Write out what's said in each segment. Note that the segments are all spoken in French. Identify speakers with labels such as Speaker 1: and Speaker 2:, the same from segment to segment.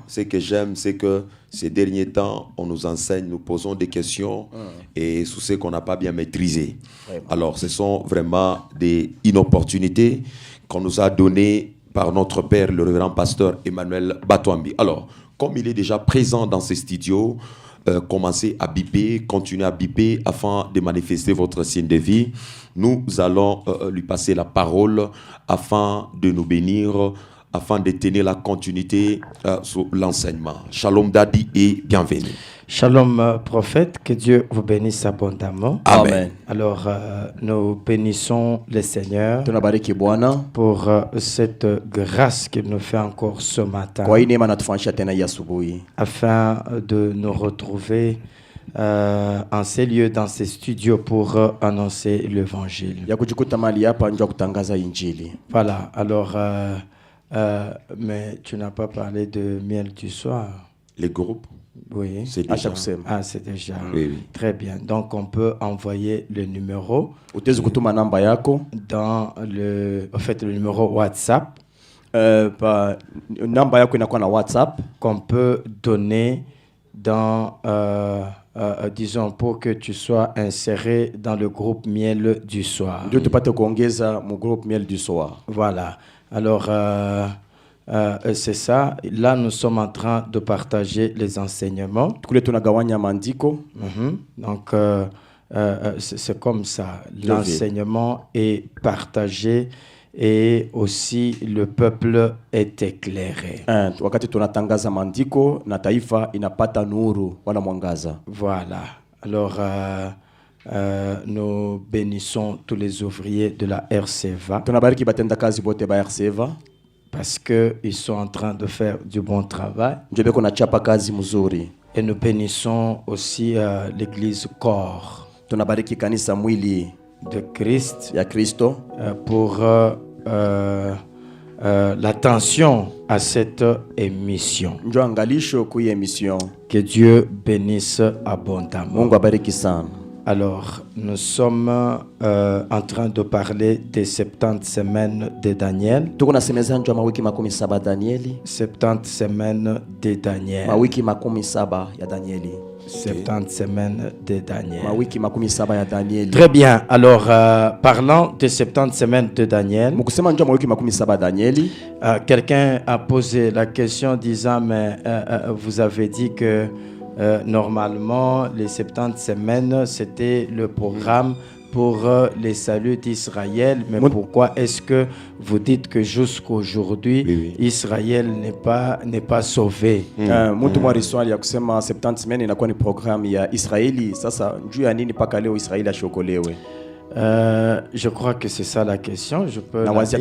Speaker 1: ce que j'aime, c'est que ces derniers temps, on nous enseigne, nous posons des questions et sur ce qu'on n'a pas bien maîtrisé. Alors, ce sont vraiment une opportunité qu'on nous a donnée par notre père, le révérend pasteur Emmanuel Batouambi. Alors, comme il est déjà présent dans ces studios, commencez à biper, continuez à biper afin de manifester votre signe de vie. Nous allons lui passer la parole afin de nous bénir, afin de tenir la continuité sur l'enseignement. Shalom Dadi et bienvenue.
Speaker 2: Shalom prophète, que Dieu vous bénisse abondamment.
Speaker 1: Amen.
Speaker 2: Alors nous bénissons le Seigneur pour cette grâce qu'il nous fait encore ce matin, afin de nous retrouver en ces lieux, dans ces studios pour annoncer l'évangile. Voilà, alors mais tu n'as pas parlé de miel du soir.
Speaker 1: Les groupes?
Speaker 2: Oui,
Speaker 1: c'est déjà.
Speaker 2: C'est déjà.
Speaker 1: Oui.
Speaker 2: Très bien. Donc, on peut envoyer le numéro dans le numéro WhatsApp. Qu'on peut donner dans, disons, pour que tu sois inséré dans le groupe Miel du Soir. Voilà. Alors, c'est ça. Là, nous sommes en train de partager les enseignements. Donc, c'est comme ça. L'enseignement est partagé et aussi le peuple est éclairé. Voilà. Alors, nous bénissons tous les ouvriers de la RCVA. Parce qu'ils sont en train de faire du bon travail. Et nous bénissons aussi l'église corps de Christ pour l'attention à cette émission. Que Dieu bénisse abondamment. Alors, nous sommes en train de parler des 70 semaines de Daniel. 70 semaines de Daniel. 70 semaines de Daniel. Très bien. Alors, parlant de 70 semaines de Daniel, quelqu'un a posé la question disant, mais vous avez dit que normalement, les 70 semaines, c'était le programme pour les saluts d'Israël. Mais pourquoi est-ce que vous dites que jusqu'aujourd'hui, Israël n'est pas sauvé? Je crois que c'est ça la question. Je peux la dire.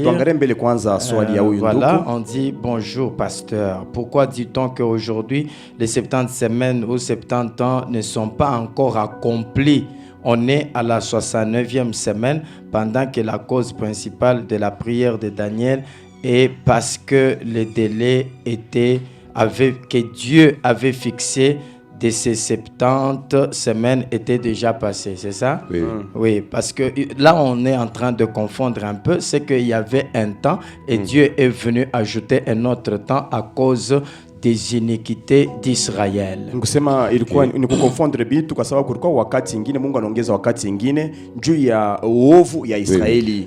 Speaker 2: Voilà, on dit bonjour pasteur. Pourquoi dit-on qu'aujourd'hui les 70 semaines ou 70 ans ne sont pas encore accomplis? On est à la 69e semaine, pendant que la cause principale de la prière de Daniel est parce que le délai que Dieu avait fixé de ces 70 semaines était déjà passé, c'est ça?
Speaker 1: Oui.
Speaker 2: Oui, parce que là, on est en train de confondre un peu. C'est qu'il y avait un temps et Dieu est venu ajouter un autre temps à cause des iniquités d'Israël.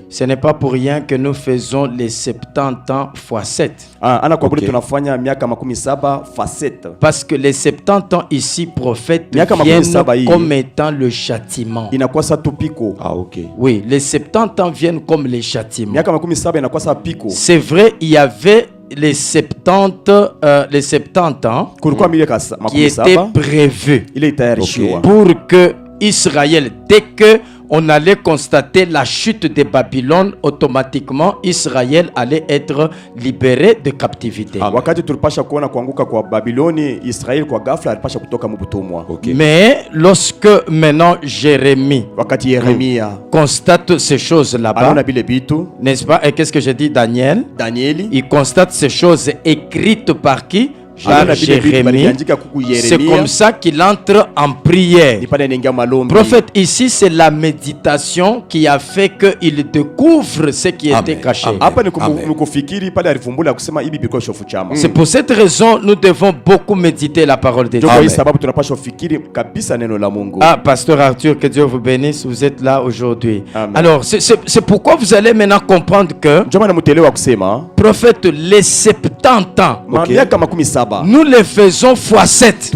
Speaker 2: Ce n'est pas pour rien que nous faisons les 70 ans x 7. Parce que les 70 ans ici prophètes viennent comme étant le châtiment. Oui, les 70 ans viennent comme les châtiments. C'est vrai, il y avait les 70 ans qui étaient prévus pour que Israël, dès que on allait constater la chute de Babylone, automatiquement Israël allait être libéré de captivité. Mais lorsque maintenant Jérémie constate ces choses là-bas, n'est-ce pas? Et qu'est-ce que j'ai dit? Daniel, il constate ces choses écrites par qui? par Jérémie. C'est comme ça qu'il entre en prière. Prophète, ici c'est la méditation qui a fait qu'il découvre ce qui était caché. C'est pour cette raison nous devons beaucoup méditer la parole de Dieu. Ah, Pasteur Arthur, que Dieu vous bénisse, vous êtes là aujourd'hui. Alors, c'est pourquoi vous allez maintenant comprendre que, prophète, les 70 ans, nous les faisons fois 7.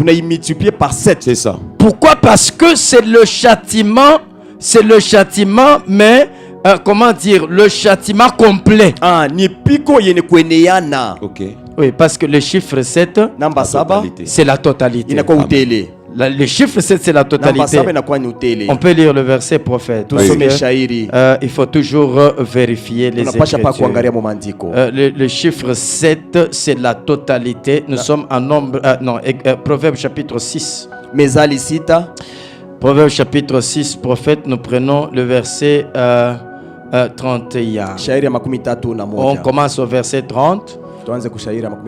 Speaker 1: C'est ça.
Speaker 2: Pourquoi? Parce que c'est le châtiment, mais comment dire, le châtiment complet. Oui, parce que le chiffre 7, c'est la totalité. Le chiffre 7, c'est la totalité. On peut lire le verset, prophète. Il faut toujours vérifier les Écritures. Le chiffre 7, c'est la totalité. Nous sommes en nombre... Proverbe chapitre 6. Proverbe chapitre 6, prophète, nous prenons le verset 31. On commence au verset 30.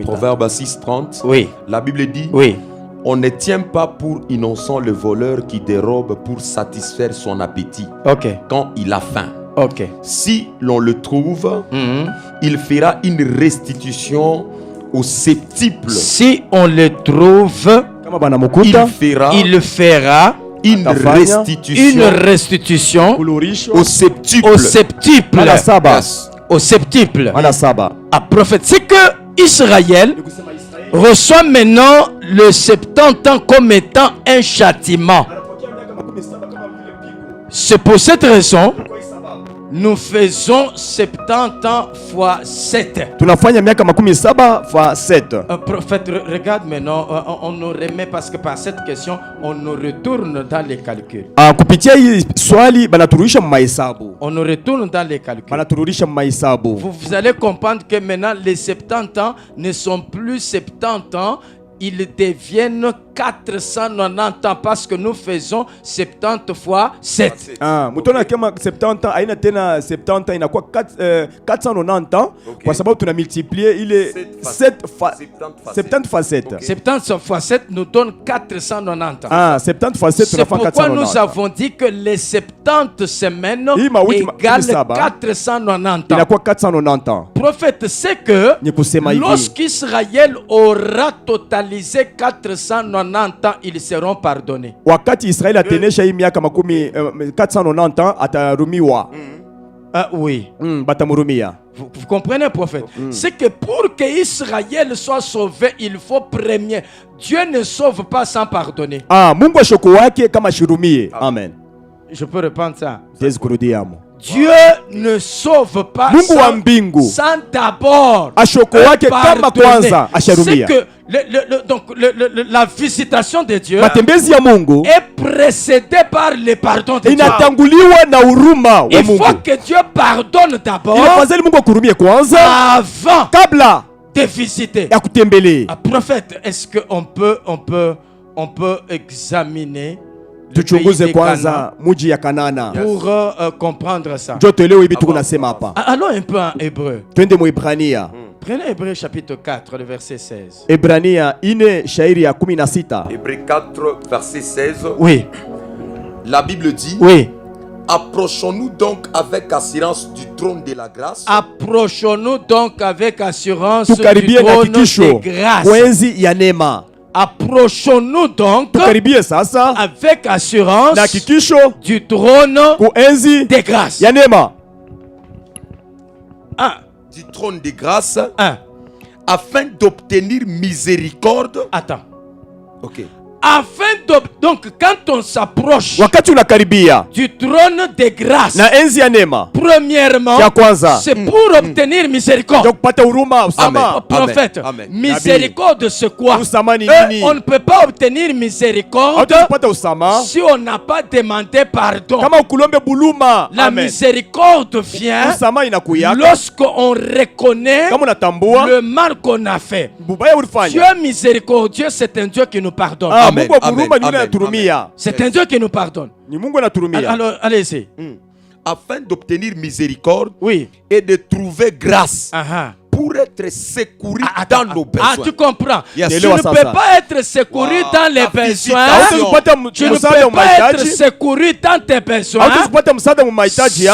Speaker 1: Proverbe 6, 30.
Speaker 2: Oui.
Speaker 1: La Bible dit...
Speaker 2: Oui.
Speaker 1: On ne tient pas pour innocent le voleur qui dérobe pour satisfaire son appétit quand il a faim. Si l'on le trouve, il fera une restitution au septuple.
Speaker 2: Si on le trouve, il fera une restitution
Speaker 1: au septuple.
Speaker 2: Au septuple. Ah, prophète, c'est que Israël reçoit maintenant le 70 ans comme étant un châtiment. C'est pour cette raison nous faisons 70 ans fois 7. Prophète, regarde maintenant, on nous remet parce que par cette question, on nous retourne dans les calculs. On nous retourne dans les calculs. Vous allez comprendre que maintenant les 70 ans ne sont plus 70 ans, ils deviennent 490 ans parce que nous faisons 70 fois 7.
Speaker 3: Ah, 70 ans, 70 ans, il y a quoi 490 ans. Pour savoir tu as multiplié, il est 70 fois 7.
Speaker 2: 70 fois 7 nous donne 490 ans.
Speaker 3: Ah, 70 fois 7
Speaker 2: c'est pourquoi nous avons dit que les 70 semaines égale 490 ans.
Speaker 3: Il y a quoi 490 ans.
Speaker 2: Prophète, c'est que lorsqu'Israël aura totalisé 490 ans, ils seront pardonnés.
Speaker 3: Wakati Israël a tenu 490 ans atarumiwa.
Speaker 2: Oui.
Speaker 3: Batamurumia.
Speaker 2: Vous comprenez, prophète? C'est que pour que Israël soit sauvé, il faut premier. Dieu ne sauve pas sans pardonner.
Speaker 3: Ah, Mungu shoko wake kama shirumie. Amen.
Speaker 2: Je peux répondre ça.
Speaker 3: Dieu
Speaker 2: ne sauve pas sans d'abord pardonner. C'est que la visitation de Dieu est précédée par le pardon de Dieu. Il faut que Dieu pardonne d'abord avant de visiter. Prophète, est-ce qu'on peut examiner
Speaker 3: tuchunguze kwanza muji ya Kanana
Speaker 2: pour comprendre ça?
Speaker 3: Allons
Speaker 2: un peu en hébreu.
Speaker 3: Twende mu Ibrania.
Speaker 2: Prenez Hébreu chapitre 4, le verset 16.
Speaker 3: Ibrania ine shairi ya 16.
Speaker 1: Hébreu 4 verset 16.
Speaker 2: Oui.
Speaker 1: La Bible dit.
Speaker 2: Oui.
Speaker 1: Approchons-nous donc avec assurance du trône de la grâce.
Speaker 2: Approchons-nous donc avec assurance du trône de grâce. Approchons-nous donc avec assurance du trône de grâce.
Speaker 1: Du trône de grâce afin d'obtenir miséricorde.
Speaker 2: Attends.
Speaker 1: Ok.
Speaker 2: Donc quand on s'approche du trône de grâce, premièrement, c'est pour obtenir miséricorde. Prophète, miséricorde c'est quoi? On ne peut pas obtenir miséricorde si on n'a pas demandé pardon. La miséricorde vient lorsqu'on reconnaît le mal qu'on a fait. Dieu miséricordieux, c'est un Dieu qui nous pardonne. C'est un Dieu qui nous pardonne. Alors, allez-y.
Speaker 1: Afin d'obtenir miséricorde
Speaker 2: et
Speaker 1: de trouver grâce pour être secouru dans nos besoins.
Speaker 2: Tu comprends?
Speaker 1: Yes.
Speaker 2: Tu ne peux pas être secouru dans les besoins. Tu ne peux pas être secouru dans tes besoins si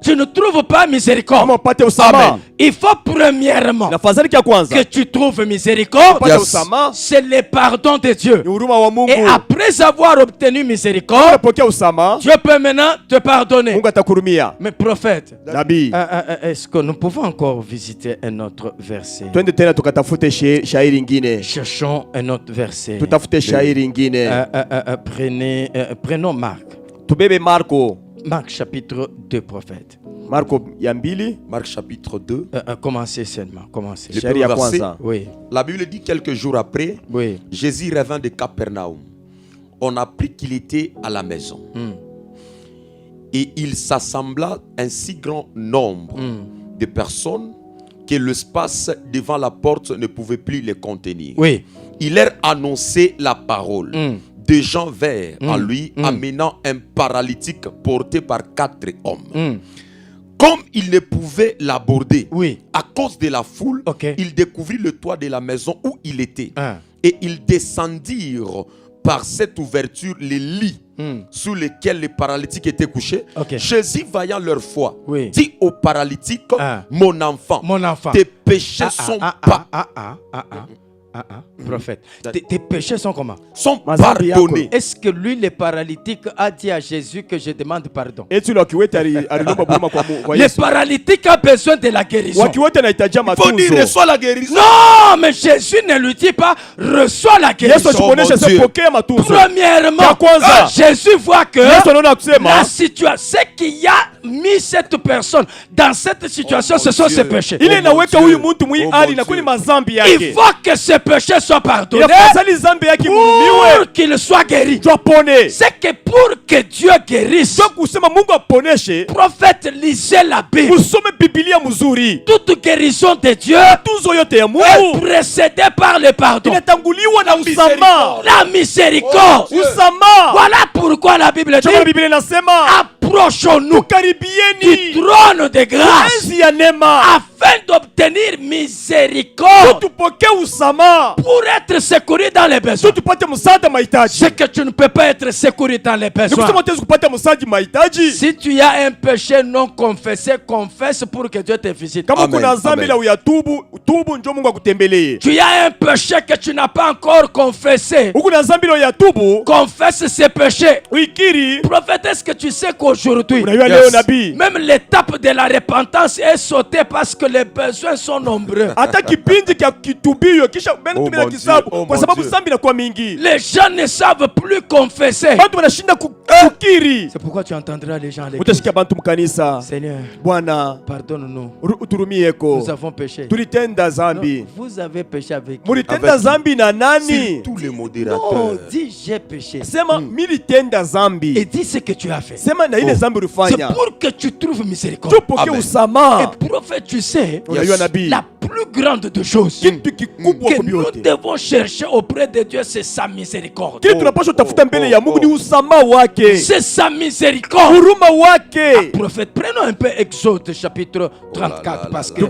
Speaker 2: tu ne trouves pas miséricorde.
Speaker 1: Amen.
Speaker 2: Il faut premièrement que tu trouves miséricorde.
Speaker 1: Yes.
Speaker 2: C'est le pardon de Dieu. Et après avoir obtenu miséricorde, Dieu peut maintenant te pardonner. Mais prophète, est-ce que nous pouvons encore visiter un autre verset? Cherchons un autre verset. Prenons Marc. Marc chapitre 2, prophète.
Speaker 1: Marc chapitre 2.
Speaker 2: Commencez seulement. Commencez.
Speaker 1: Le premier verset.
Speaker 2: Oui.
Speaker 1: La Bible dit quelques jours après,
Speaker 2: oui.
Speaker 1: Jésus revint de Capernaum. On apprit qu'il était à la maison. Et il s'assembla un si grand nombre de personnes que l'espace devant la porte ne pouvait plus les contenir.
Speaker 2: Oui.
Speaker 1: Il leur annonçait la parole. Des gens vinrent à lui, amenant un paralytique porté par 4 hommes. Comme il ne pouvait l'aborder à cause de la foule, il découvrit le toit de la maison où il était. Et ils descendirent par cette ouverture les lits sur lesquels les paralytiques étaient couchés. Jésus, voyant leur foi, dit aux paralytiques, mon enfant, tes péchés sont
Speaker 2: prophète, tes péchés sont comment?
Speaker 1: Sont pardonnés.
Speaker 2: Est-ce que lui, le paralytique, a dit à Jésus que je demande pardon? Le paralytique a besoin de la guérison.
Speaker 1: Il faut dire reçois la guérison.
Speaker 2: Non, mais Jésus ne lui dit pas reçois la guérison. Premièrement, Jésus voit que la situation, ce qui a mis cette personne dans cette situation, ce sont ses péchés. Il faut que ses péchés soient pardonnés pour qu'il soit guéri. C'est que pour que Dieu guérisse, prophète, lisez la Bible. Toute guérison de Dieu est précédée par le pardon. La miséricorde. Voilà pourquoi la Bible dit approchons-nous du trône de grâce afin d'obtenir miséricorde pour être secouru dans les besoins. C'est que tu ne peux pas être secouru dans les besoins. Si tu as un péché non confessé, confesse pour que Dieu te visite. Tu as un péché que tu n'as pas encore confessé, confesse ces péchés. Prophète, est-ce que tu sais qu'aujourd'hui, même l'étape de la repentance est sautée parce que les besoins sont nombreux. Les gens ne savent plus confesser. C'est pourquoi tu entendras les gens l'église. Seigneur, pardonne-nous. Nous avons péché. Non, vous avez péché avec qui?
Speaker 1: Tous les modérateurs.
Speaker 2: Non, dis j'ai péché. Et dis ce que tu as fait. C'est pour que tu trouves miséricorde. Et prophète, tu sais, la plus grande de choses que nous devons chercher auprès de Dieu, c'est sa miséricorde. C'est sa miséricorde. Prophète, prenons un peu Exode chapitre 34 parce que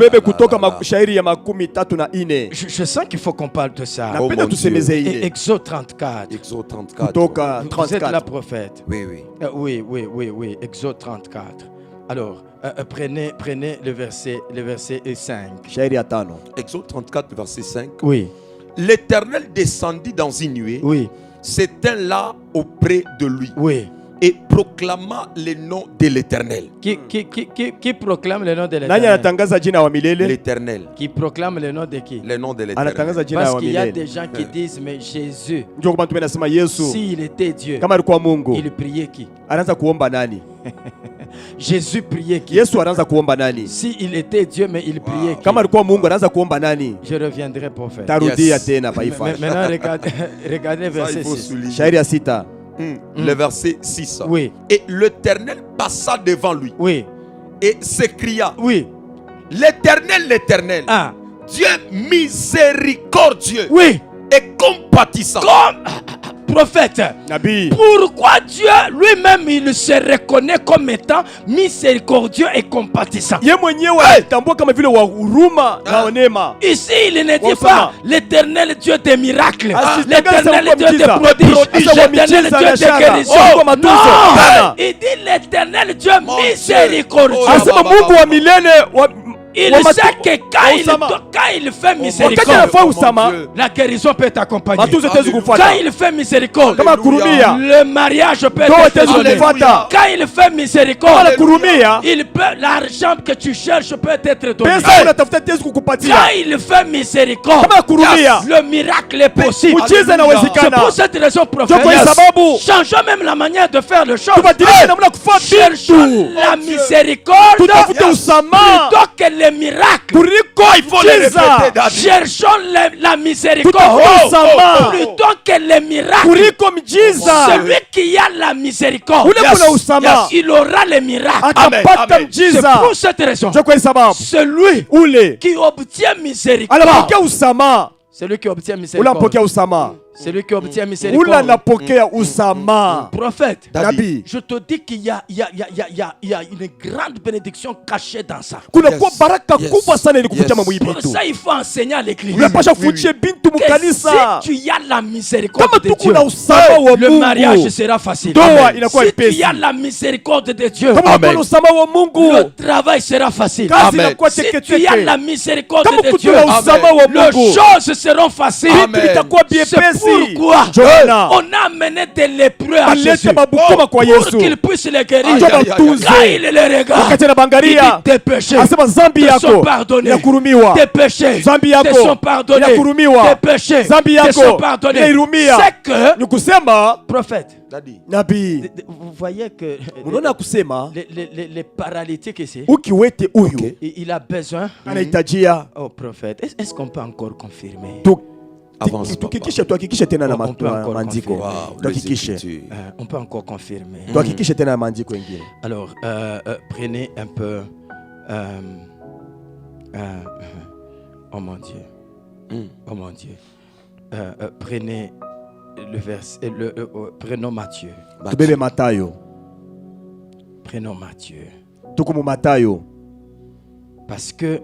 Speaker 2: je sens qu'il faut qu'on parle de ça. Et Exode 34. Vous êtes la prophète. Oui. Exode 34. Alors, prenez le verset 5.
Speaker 1: Exode 34, verset 5.
Speaker 2: Oui.
Speaker 1: L'Éternel descendit dans une nuée.
Speaker 2: Oui.
Speaker 1: S'éteint là auprès de lui.
Speaker 2: Oui.
Speaker 1: Et proclama le nom de l'Éternel.
Speaker 2: Qui proclame le nom de l'Éternel?
Speaker 1: L'Éternel.
Speaker 2: Qui proclame le nom de qui?
Speaker 1: Le nom de l'Éternel.
Speaker 2: Parce qu'il y a des gens qui disent, mais Jésus, s'il était Dieu, il priait qui? Jésus priait qui? S'il était Dieu, mais il priait qui? Je reviendrai, prophète. Maintenant, regardez verset 6.
Speaker 1: Le verset 6.
Speaker 2: Oui.
Speaker 1: Et l'Éternel passa devant lui.
Speaker 2: Oui.
Speaker 1: Et s'écria.
Speaker 2: Oui.
Speaker 1: L'Éternel. Dieu miséricordieux.
Speaker 2: Oui.
Speaker 1: Et compatissant.
Speaker 2: prophète. Pourquoi Dieu lui-même il se reconnaît comme étant miséricordieux et compatissant? Ici il ne dit pas l'éternel Dieu des miracles, l'éternel Dieu des prodiges, l'éternel Dieu des guérisons. Non, il dit l'éternel Dieu miséricordieux. Il sait que quand il fait miséricorde, la guérison peut t'accompagner. Quand il fait miséricorde, le mariage peut être donné. Quand il fait miséricorde, l'argent que tu cherches peut être donné. Quand il fait miséricorde, le miracle est possible. C'est pour cette raison, prophète, changeons même la manière de faire le choses. Cherchons la miséricorde plutôt que les miracles.
Speaker 1: Il faut les répéter.
Speaker 2: Cherchons la miséricorde plutôt que les miracles. Celui qui a la miséricorde, il aura les miracles. C'est pour cette raison, celui qui obtient miséricorde, celui qui obtient miséricorde, celui qui obtient miséricorde. Prophète, je te dis qu'il y a une grande bénédiction cachée dans ça. Pour ça, il faut enseigner à l'église que si tu as la miséricorde de Dieu, le mariage sera facile. Si tu as la miséricorde de Dieu, le travail sera facile. Si tu as la miséricorde de Dieu, les choses seront faciles. Pourquoi on a amené des lépreux à Jésus pour qu'il puisse les guérir. Quand il les regarde, il dit tes péchés te sont pardonnés. Tes péchés te sont pardonnés. Tes péchés te sont pardonnés. C'est que, prophète, vous voyez que les paralytiques ici, il a besoin. Oh prophète, est-ce qu'on peut encore confirmer?
Speaker 1: Avance,
Speaker 2: on peut encore confirmer. Alors, prenez un peu. Oh mon Dieu. Oh mon Dieu. Prenez le verset. Prenons Matthieu. Prenons Matthieu. Parce que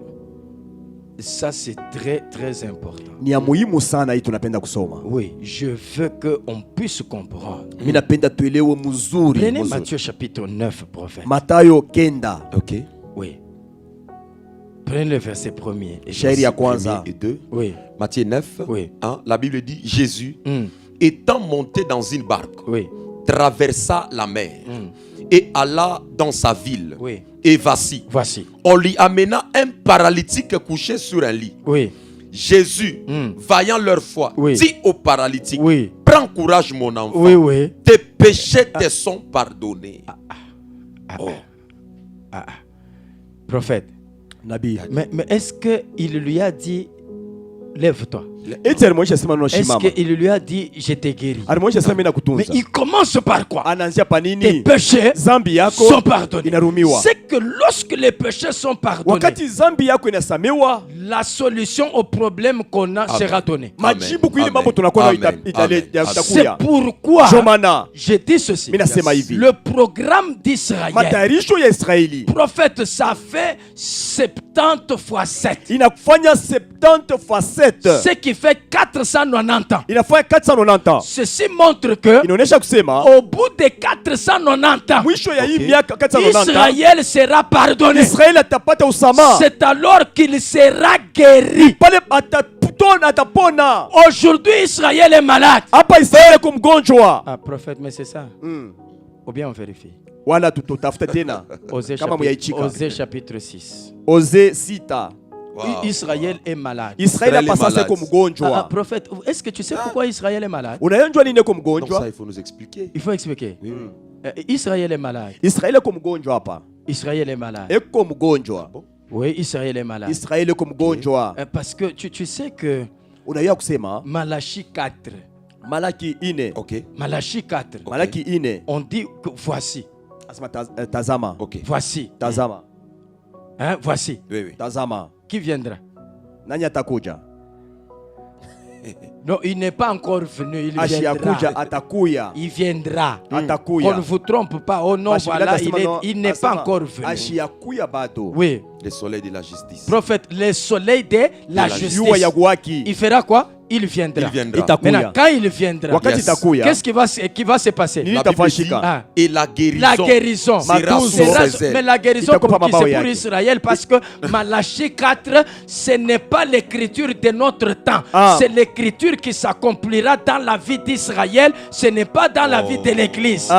Speaker 2: ça c'est très très important. Oui, je veux qu'on puisse comprendre. Prenez Matthieu chapitre 9, prophète.
Speaker 1: Ok.
Speaker 2: Oui. Prenez le verset 1er
Speaker 1: et 2.
Speaker 2: Oui.
Speaker 1: Matthieu 9.
Speaker 2: Oui.
Speaker 1: La Bible dit Jésus, étant monté dans une barque, traversa la mer et alla dans sa ville.
Speaker 2: Oui.
Speaker 1: Et voici, on lui amena un paralytique couché sur un lit.
Speaker 2: Oui.
Speaker 1: Jésus, voyant leur foi, dit au paralytique, prends courage mon enfant, tes péchés te sont pardonnés.
Speaker 2: Prophète, mais est-ce qu'il lui a dit, lève-toi? Est-ce qu'il lui a dit je t'ai guéri? Mais il commence par quoi? Tes péchés sont pardonnés. C'est que lorsque les péchés sont pardonnés, la solution au problème qu'on a sera donnée. C'est pourquoi je dis ceci. Le programme d'Israël, prophète, ça fait 70 fois 7. Ce qui fait 490 ans. Ceci montre que au bout de 490 ans, Israël sera pardonné. C'est alors qu'il sera guéri. Aujourd'hui, Israël est malade. Prophète, mais c'est ça. Ou bien on vérifie. Osée chapitre 6. Wow. Israël est malade. Prophète, est-ce que tu sais pourquoi Israël est malade?
Speaker 1: Donc ça, il faut nous expliquer.
Speaker 2: Il faut expliquer. Israël est malade. Israël est malade. Oui, Israël est malade. Parce que tu sais que Malachie 4.
Speaker 1: Okay.
Speaker 2: Malachie 4. On dit que voici.
Speaker 1: Okay.
Speaker 2: Voici.
Speaker 1: Hein?
Speaker 2: Voici.
Speaker 1: Oui.
Speaker 2: Qui viendra? Non, il n'est pas encore venu. Il viendra. Il viendra. Qu'on ne vous trompe pas. Oh non, voilà, il n'est pas encore venu. Oui.
Speaker 1: Le soleil de la justice.
Speaker 2: Prophète, le soleil de la justice. Il fera quoi? Il viendra. Maintenant, quand il viendra, qu'est-ce qui va se passer?
Speaker 1: Et la guérison.
Speaker 2: La guérison. Mais la guérison, c'est pour Israël, parce que Malachie 4, ce n'est pas l'écriture de notre temps. C'est l'écriture qui s'accomplira dans la vie d'Israël. Ce n'est pas dans la vie de l'Église.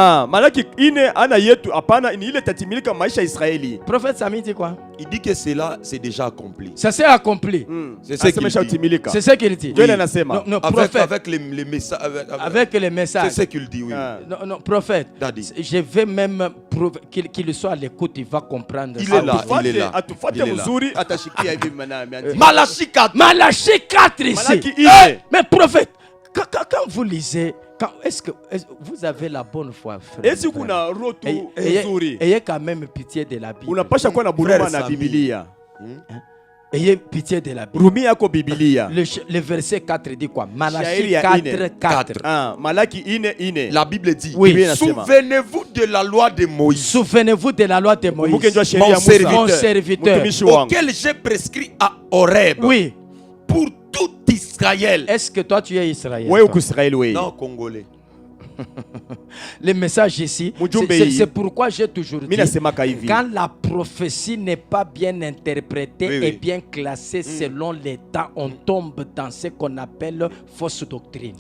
Speaker 2: Prophète Sami dit quoi?
Speaker 1: Il dit que cela, c'est déjà accompli.
Speaker 2: Ça s'est accompli.
Speaker 1: C'est ce qu'il dit.
Speaker 2: C'est ce qu'il dit.
Speaker 1: Non, avec les messages.
Speaker 2: Avec les messages.
Speaker 1: C'est ce qu'il dit, oui.
Speaker 2: Non, prophète. Je vais même prouver qu'il soit à l'écoute, il va comprendre.
Speaker 1: Il est là.
Speaker 2: Malachie 4. Malachie 4 ici. Mais prophète, quand vous lisez, est-ce que vous avez la bonne foi, frère? Ayez quand même pitié de la Bible. Ayez pitié de la Bible. Le verset 4 dit quoi? Malachie 4.
Speaker 1: La Bible dit, oui. Souvenez-vous de la loi de Moïse.
Speaker 2: Souvenez-vous de la loi de Moïse. Mon serviteur.
Speaker 1: Auquel j'ai prescrit à Horeb.
Speaker 2: Oui.
Speaker 1: Pour tout Israël.
Speaker 2: Est-ce que toi tu es Israël?
Speaker 1: Oui. Non, Congolais.
Speaker 2: Le message ici, c'est pourquoi j'ai toujours dit, quand la prophétie n'est pas bien interprétée et bien classée selon les temps, on tombe dans ce qu'on appelle fausse doctrine.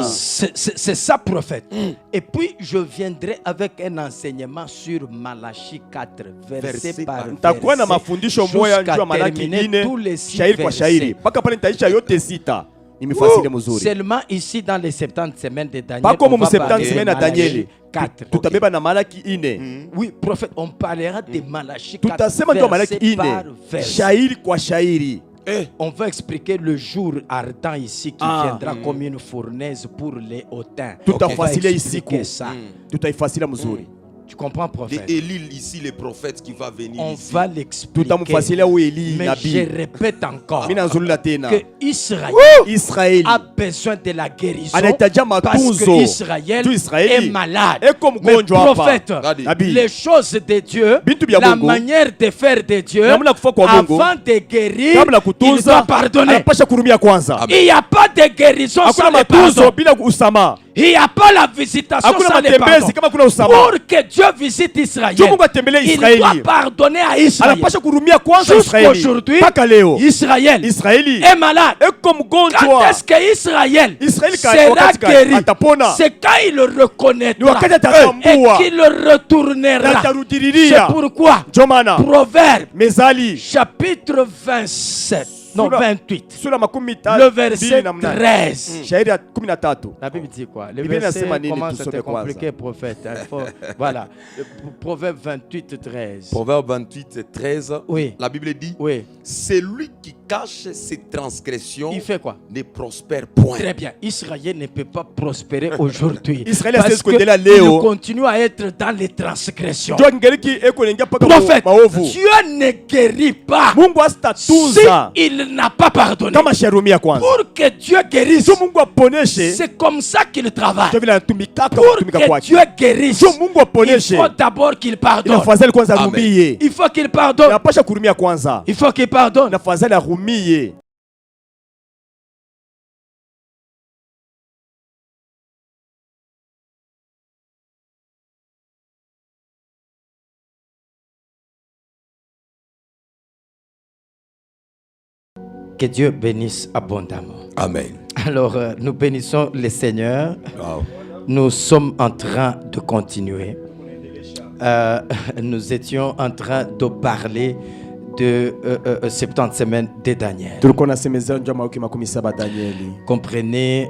Speaker 2: C'est ça, prophète. Et puis je viendrai avec un enseignement sur Malachie 4, verset par verset. Seulement ici dans les 70 semaines de Daniel, 4. Oui, prophète, on parlera de Malachie 4, verset par verset. On va expliquer le jour ardent ici qui viendra comme une fournaise pour les hautains.
Speaker 3: Tout à facile ici. Tout à facile à Missouri.
Speaker 2: Tu comprends, prophète?
Speaker 1: Élile ici, les prophètes qui va venir.
Speaker 2: On
Speaker 1: ici.
Speaker 2: va l'expliquer. Mais je répète encore que Israël a besoin de la guérison parce que Israël est malade. Mais prophète, les choses de Dieu, la manière de faire de Dieu, avant de guérir, il doit pardonner. Il n'y a pas de guérison sans le pardon. Il n'y a pas la visitation sans le pardon. Pour que Dieu visite Israël, il doit pardonner à Israël. Jusqu'aujourd'hui, Israël est malade. Quand est-ce qu'Israël sera guéri? C'est quand il le reconnaîtra et qu'il le retournera. C'est pourquoi Proverbe chapitre 27. Non, 28. Le verset 13. La Bible dit quoi? Le verset commence à être compliqué, prophète. Voilà. Proverbe 28, 13.
Speaker 1: Proverbe 28, 13.
Speaker 2: Oui.
Speaker 1: La Bible dit,
Speaker 2: oui.
Speaker 1: C'est lui qui cache ses transgressions.
Speaker 2: Il fait quoi?
Speaker 1: Ne prospère point.
Speaker 2: Très bien. Israël ne peut pas prospérer aujourd'hui.
Speaker 3: Parce
Speaker 2: qu'il continue à être dans les transgressions. Prophète, Dieu ne guérit pas si il n'a pas pardonné. Pour que Dieu guérisse, c'est comme ça qu'il travaille. Pour que Dieu guérisse, il faut d'abord qu'il pardonne. Il faut qu'il pardonne. Il faut qu'il pardonne. Que Dieu bénisse abondamment.
Speaker 1: Amen.
Speaker 2: Alors, nous bénissons le Seigneur. Wow. Nous sommes en train de continuer. Nous étions en train de parler de 70 semaines de Daniel. Comprenez,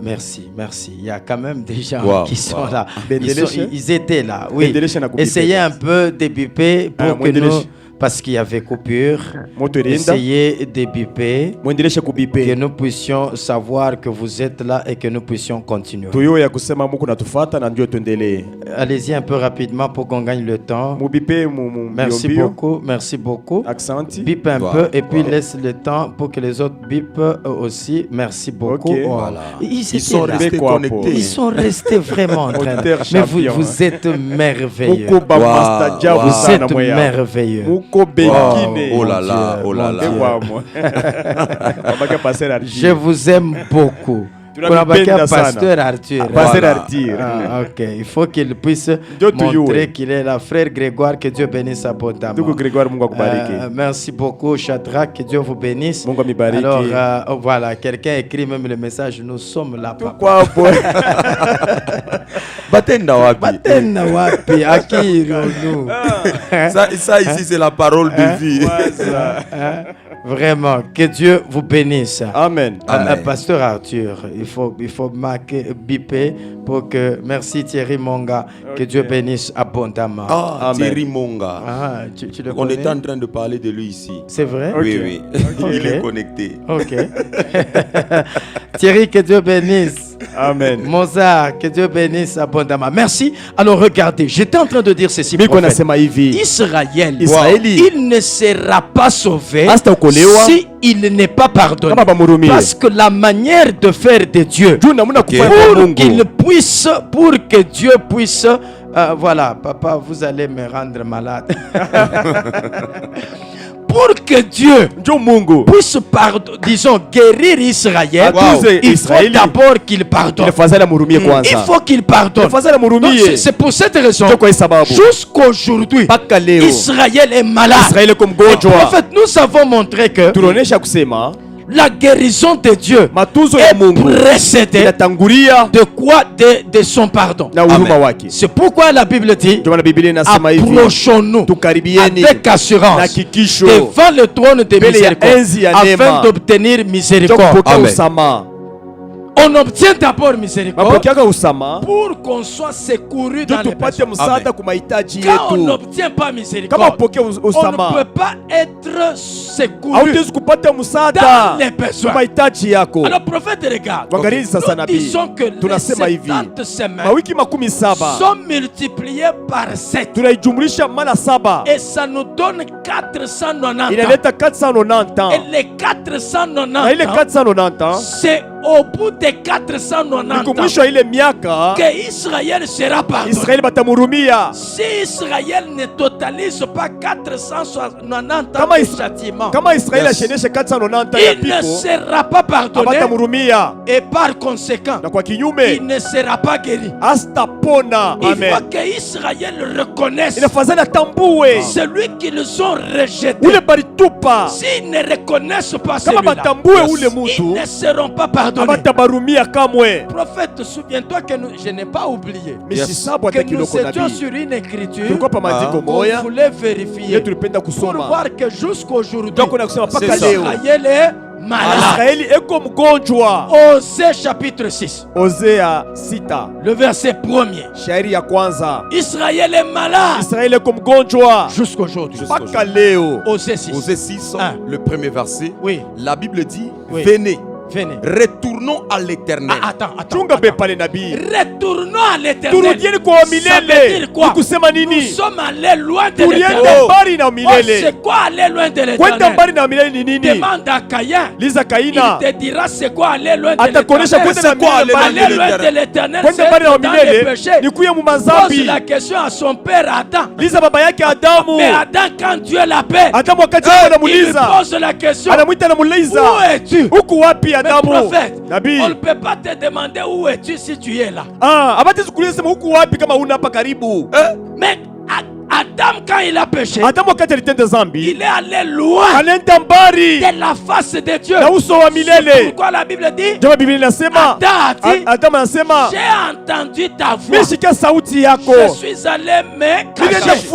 Speaker 2: merci. Il y a quand même des gens qui sont là. Ils étaient là. Oui. Essayez un peu de biper pour que nous parce qu'il y avait coupure. Essayez de biper, que nous puissions savoir que vous êtes là et que nous puissions continuer. Allez-y un peu rapidement pour qu'on gagne le temps. Merci beaucoup, merci beaucoup. Bip un peu et puis laisse le temps pour que les autres bipent aussi. Merci beaucoup. Voilà. Ils sont restés connectés. Ils sont restés vraiment en train de... Mais vous êtes merveilleux. Vous êtes merveilleux.
Speaker 1: Oh là là, oh là là.
Speaker 2: Je vous aime beaucoup. Pasteur Arthur. Ok, il faut qu'il puisse montrer qu'il est là. Frère Grégoire, que Dieu bénisse abondamment. Merci beaucoup, Shadrach, que Dieu vous bénisse. Alors, voilà, quelqu'un écrit même le message, nous sommes là.
Speaker 1: Batenda
Speaker 2: wapi, à qui irons-nous?
Speaker 1: Ça ici, c'est la parole de vie.
Speaker 2: Vraiment, que Dieu vous bénisse.
Speaker 3: Amen.
Speaker 2: Pasteur Arthur, il faut marquer, biper pour que... Merci Thierry Monga, que Dieu bénisse abondamment.
Speaker 1: Thierry Monga.
Speaker 2: Tu le connais?
Speaker 1: On était en train de parler de lui ici.
Speaker 2: C'est vrai?
Speaker 1: Oui. Il est connecté.
Speaker 2: Ok. Thierry, que Dieu bénisse.
Speaker 3: Amen.
Speaker 2: Mozart, que Dieu bénisse abondamment. Merci. Alors regardez, j'étais en train de dire ceci. Israël, il ne sera pas sauvé si il n'est pas pardonné. Parce que la manière de faire de Dieu, pour que Dieu puisse, voilà, papa, vous allez me rendre malade. Pour que Dieu puisse guérir Israël, il faut d'abord qu'il pardonne. Il faut qu'il pardonne. C'est pour cette raison, jusqu'aujourd'hui, Israël est malade. En fait, nous avons montré que la guérison de Dieu est précédée de quoi? De son pardon. C'est pourquoi la Bible dit, approchons-nous avec assurance devant le trône de miséricorde afin d'obtenir miséricorde. On obtient d'abord miséricorde pour qu'on soit secouru dans les besoins. Quand on n'obtient pas miséricorde, on ne peut pas être secouru dans les besoins. Alors prophète, regarde, nous disons que les 70 semaines sont multipliées par 7 et ça nous donne 490 ans. Et les 490 ans, c'est au bout de 490 ans que Israël sera pardonné. Si Israël ne totalise pas 490 ans de châtiment, il ne sera pas pardonné et par conséquent, il ne sera pas guéri. Il faut que Israël reconnaisse celui qu'ils ont rejeté. S'ils ne reconnaissent pas celui-là, ils ne seront pas pardonnés. Prophète, souviens-toi que je n'ai pas oublié que nous étions sur une écriture qu'on voulait vérifier pour voir que jusqu'aujourd'hui, Israël est malade. Osée chapitre 6. Le verset 1er. Israël est malade jusqu'aujourd'hui. Osée 6.
Speaker 1: Le premier verset.
Speaker 2: Oui.
Speaker 1: La Bible dit, venez. Retournons à l'Éternel.
Speaker 2: Attends. Retournons à l'Éternel. Ça veut dire quoi? Nous sommes allés loin de l'Éternel. C'est quoi aller loin de l'Éternel? Demande à Caïn. Il te dira c'est quoi aller loin de l'Éternel. Aller loin de l'Éternel, c'est dans le péché. Pose la question à son père Adam. Mais Adam, quand Dieu l'appelle, il pose la question, où es-tu? Mais prophète, on ne peut pas te demander où es-tu si tu es là. Mais Adam, quand il a péché, il est allé loin de la face de Dieu. C'est pourquoi la Bible dit, Adam a dit, j'ai entendu ta voix, je suis allé me cacher.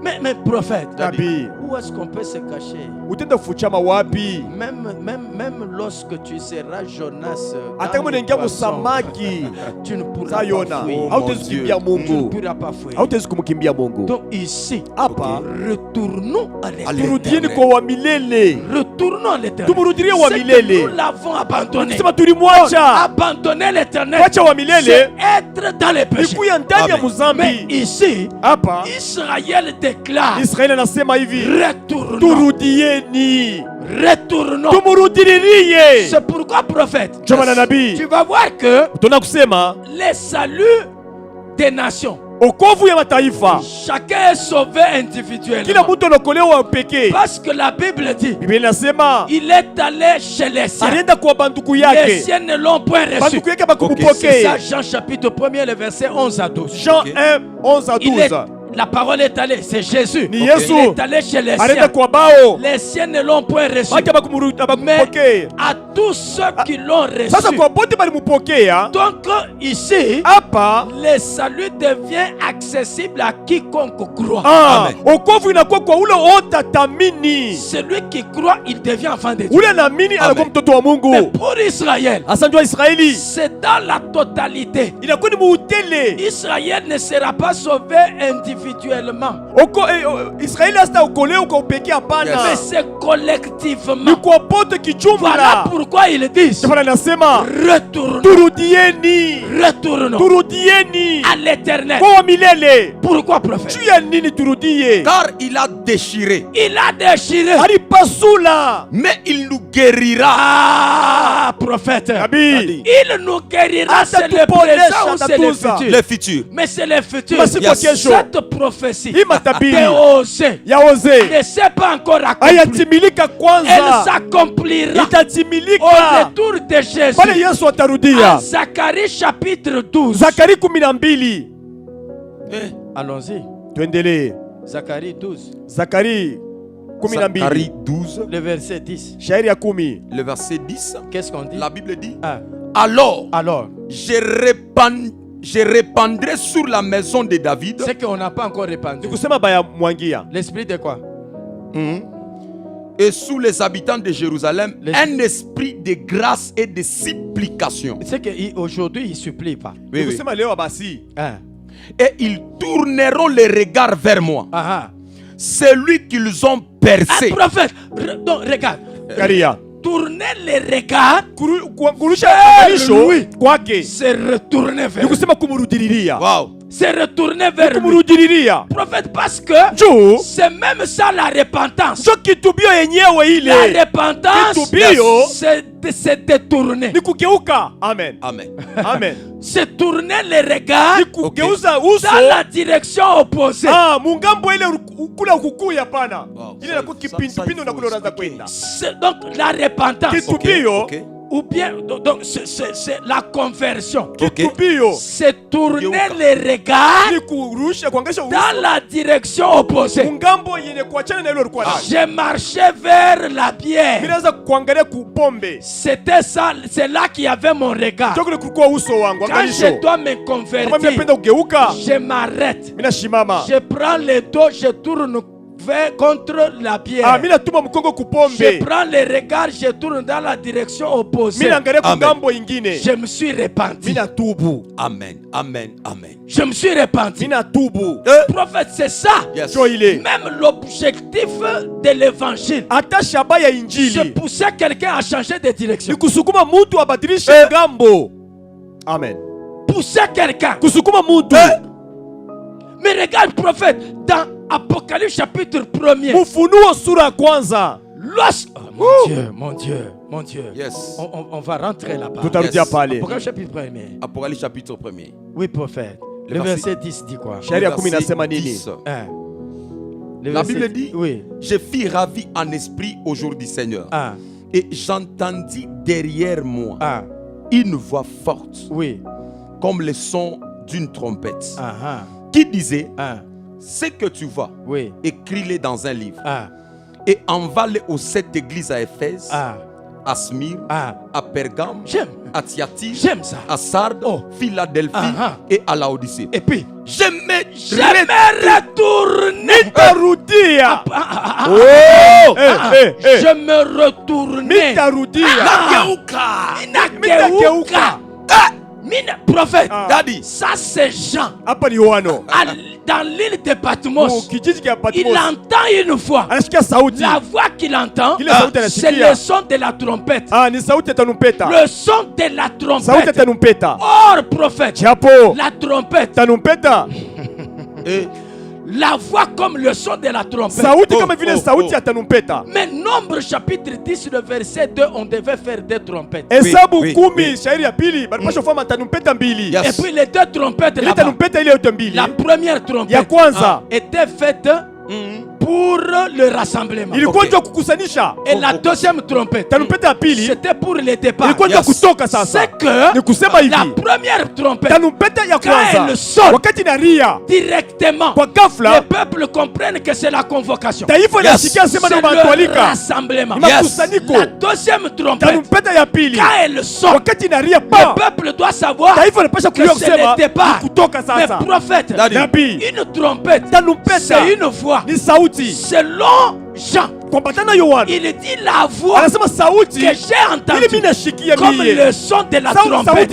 Speaker 2: Mais prophète,
Speaker 3: Nabi,
Speaker 2: où est-ce qu'on peut se cacher? Même lorsque tu seras Jonas, tu ne pourras pas fuir. Tu ne pourras pas fuir. Donc ici, retournons à l'éternel. Retournons à l'éternel. C'est que nous l'avons abandonné. Abandonner l'éternel, c'est être dans les péchés. Mais ici, Israël déclare, retournons. C'est pourquoi, prophète, tu vas voir que les saluts des nations, chacun est sauvé individuellement. Parce que la Bible dit, il est allé chez les siens. Les siens ne l'ont point reçu. C'est ça, Jean chapitre 1er, le verset 11 à 12.
Speaker 3: Jean 1, 11 à 12.
Speaker 2: La parole est allée, c'est Jésus. Il est allé chez les siens. Les siens ne l'ont point reçu. Mais à tous ceux qui l'ont reçu. Donc ici, le salut devient accessible à quiconque croit. Celui qui croit, il devient enfant de Dieu. Mais pour Israël, c'est dans la totalité. Israël ne sera pas sauvé individuellement. Mais c'est collectivement. Voilà pourquoi ils disent, retournons à l'éternel. Pourquoi, prophète?
Speaker 1: Car il a déchiré.
Speaker 2: Il a déchiré.
Speaker 1: Mais il nous guérira.
Speaker 2: Ah, prophète. Il nous guérira. C'est le présent ou c'est le futur?
Speaker 1: Le futur.
Speaker 2: Mais c'est le futur. Cette prophétie osée ne s'est pas encore accomplie. Elle s'accomplira au retour de Jésus. À Zacharie chapitre 12. Allons-y. Zacharie 12.
Speaker 3: Zacharie
Speaker 1: 12.
Speaker 2: Le verset 10.
Speaker 1: Le verset 10.
Speaker 2: Qu'est-ce qu'on dit?
Speaker 1: La Bible dit, alors je répandrai sur la maison de David.
Speaker 2: C'est qu'on n'a pas encore répandu. L'esprit de quoi?
Speaker 1: Et sous les habitants de Jérusalem, un esprit de grâce et de supplication.
Speaker 2: C'est qu'aujourd'hui, ils ne supplient pas.
Speaker 1: Oui. Et ils tourneront les regards vers moi. Celui qu'ils ont percé.
Speaker 2: Prophète, donc regarde. Tourner les regards, c'est retourner vers lui. C'est retourner vers lui. Prophète, parce que c'est même ça la repentance. La repentance, c'est détourner.
Speaker 3: Amen.
Speaker 2: C'est tourner les regards dans la direction opposée. Donc la repentance. Ou bien, donc c'est la conversion. C'est tourner les regards dans la direction opposée. J'ai marché vers la bière. C'était ça, c'est là qu'il y avait mon regard. Quand je dois me convertir, je m'arrête. Je prends le dos, je tourne contre la bière. Je prends les regards, je tourne dans la direction opposée. Je me suis repenti.
Speaker 1: Amen.
Speaker 2: Je me suis repenti. Prophète, c'est ça. Même l'objectif de l'évangile, c'est pousser quelqu'un à changer de direction.
Speaker 3: Amen.
Speaker 2: Pousser quelqu'un. Mais regarde, prophète, dans Apocalypse chapitre 1er. Mon Dieu.
Speaker 1: Yes.
Speaker 2: On va rentrer là-bas.
Speaker 1: Apocalypse chapitre 1er.
Speaker 2: Oui, prophète. Le verset 10 dit quoi?
Speaker 1: La Bible dit, je fus ravi en esprit au jour du Seigneur. Et j'entendis derrière moi une voix forte, comme le son d'une trompette, qui disait, ce que tu vois, écris-le dans un livre, et envoie-le aux 7 églises à Éphèse, à Smyrne, à Pergame, à Thyatire, à Sardes, Philadelphie et à Laodicée.
Speaker 2: Et puis,
Speaker 1: je me
Speaker 2: retournais. Je me retournais. Mine prophète, ça c'est Jean. Dans l'île de Patmos, il entend une fois. La voix qu'il entend, c'est le son de la trompette. Le son de la trompette. Or prophète, la trompette. La voix comme le son de la trompette. Mais Nombre chapitre 10, le verset 2, on devait faire des trompettes. Et puis les deux trompettes là-bas, la première trompette était faite pour le rassemblement. Et la deuxième trompette, c'était pour le départ. C'est que la première trompette, quand elle sonne directement, les peuples comprennent que c'est la convocation. C'est le rassemblement. La deuxième trompette, quand elle sonne, le peuple doit savoir que c'est le départ. Mais prophète, une trompette, c'est une voix. Selon Jean, il dit la voix que j'ai entendue comme le son de la trompette.